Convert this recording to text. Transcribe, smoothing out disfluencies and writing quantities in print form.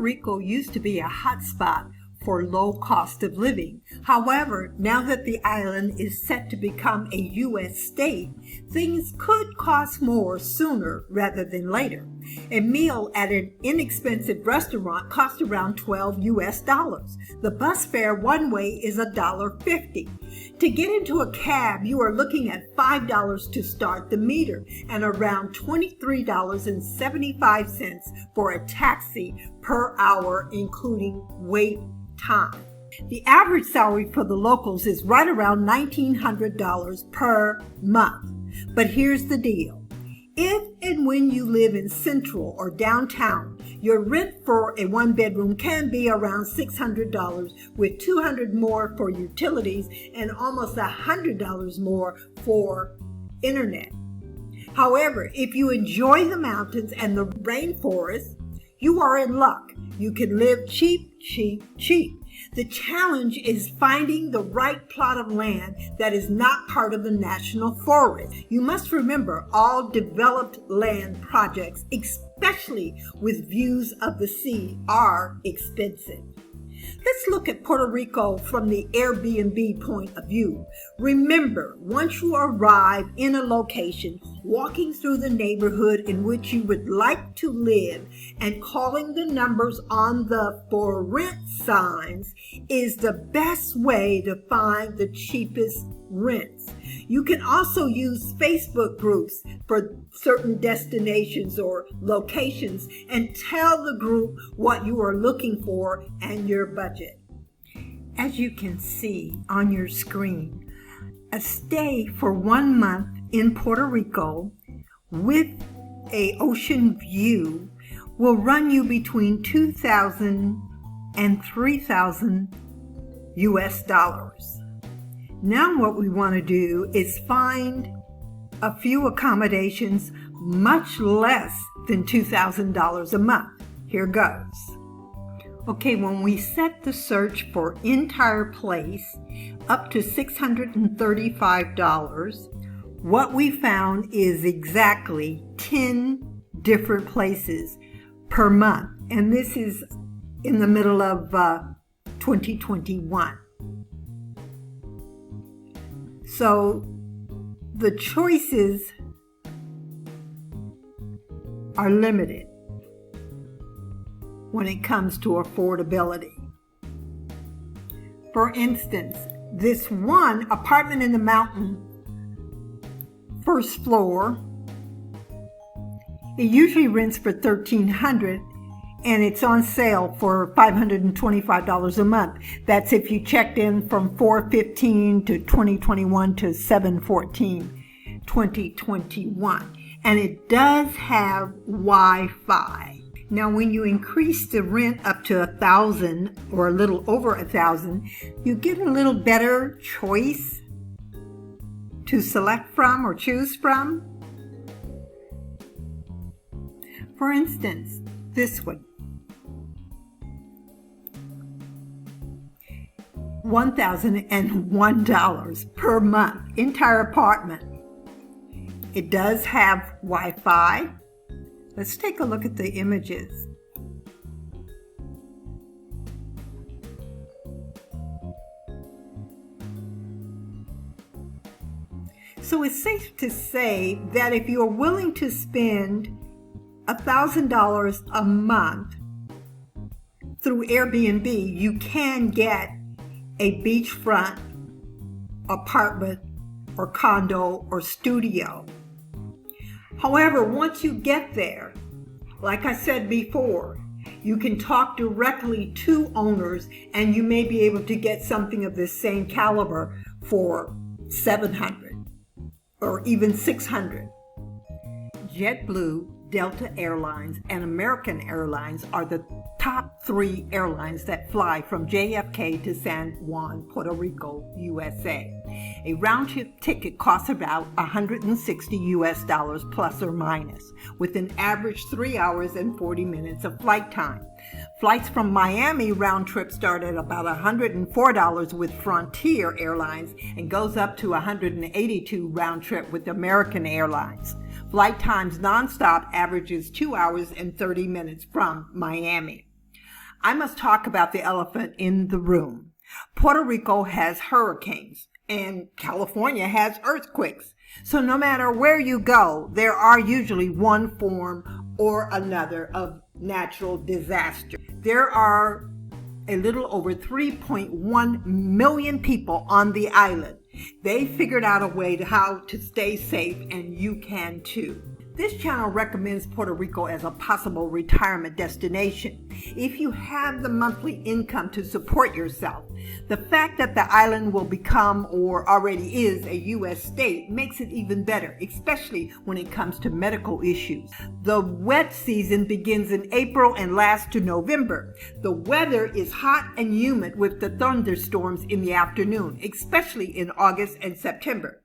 Rico used to be a hotspot for low cost of living. However, now that the island is set to become a U.S. state, things could cost more sooner rather than later. A meal at an inexpensive restaurant costs around $12 US. The bus fare one way is $1.50. To get into a cab, you are looking at $5 to start the meter and around $23.75 for a taxi per hour, including wait time. The average salary for the locals is right around $1,900 per month. But here's the deal. If and when you live in Centro or downtown, your rent for a one-bedroom can be around $600, with $200 more for utilities and almost $100 more for internet. However, if you enjoy the mountains and the rainforest, you are in luck. You can live cheap, cheap, cheap. The challenge is finding the right plot of land that is not part of the national forest. You must remember, all developed land projects, especially with views of the sea, are expensive. Let's look at Puerto Rico from the Airbnb point of view. Remember, once you arrive in a location, walking through the neighborhood in which you would like to live and calling the numbers on the for rent signs is the best way to find the cheapest rents. You can also use Facebook groups for certain destinations or locations and tell the group what you are looking for and your budget. As you can see on your screen, a stay for 1 month in Puerto Rico with an ocean view will run you between $2,000 and $3,000 US. Now what we want to do is find a few accommodations much less than $2,000 a month. Here goes. Okay, when we set the search for entire place up to $635, what we found is exactly 10 different places per month. And this is in the middle of 2021. So the choices are limited when it comes to affordability. For instance, this one apartment in the mountain, first floor, it usually rents for $1,300 and it's on sale for $525 a month. That's if you checked in from 4/15 to 2021 to 7/14, 2021. And it does have Wi-Fi. Now, when you increase the rent up to $1,000 or a little over $1,000, you get a little better choice to select from or choose from. For instance, this one. $1,001 per month, entire apartment. It does have Wi-Fi. Let's take a look at the images. So it's safe to say that if you're willing to spend $1,000 a month through Airbnb, you can get a beachfront apartment or condo or studio. However, once you get there, like I said before, you can talk directly to owners and you may be able to get something of this same caliber for $700 or even $600. JetBlue, Delta Airlines, and American Airlines are the top 3 airlines that fly from JFK to San Juan, Puerto Rico, USA. A round-trip ticket costs about $160 US plus or minus, with an average 3 hours and 40 minutes of flight time. Flights from Miami round trip start at about $104 with Frontier Airlines and goes up to $182 round trip with American Airlines. Flight times nonstop averages 2 hours and 30 minutes from Miami. I must talk about the elephant in the room. Puerto Rico has hurricanes and California has earthquakes. So no matter where you go, there are usually one form or another of natural disaster. There are a little over 3.1 million people on the island. They figured out a way to how to stay safe, and you can too. This channel recommends Puerto Rico as a possible retirement destination if you have the monthly income to support yourself. The fact that the island will become or already is a U.S. state makes it even better, especially when it comes to medical issues. The wet season begins in April and lasts to November. The weather is hot and humid with the thunderstorms in the afternoon, especially in August and September.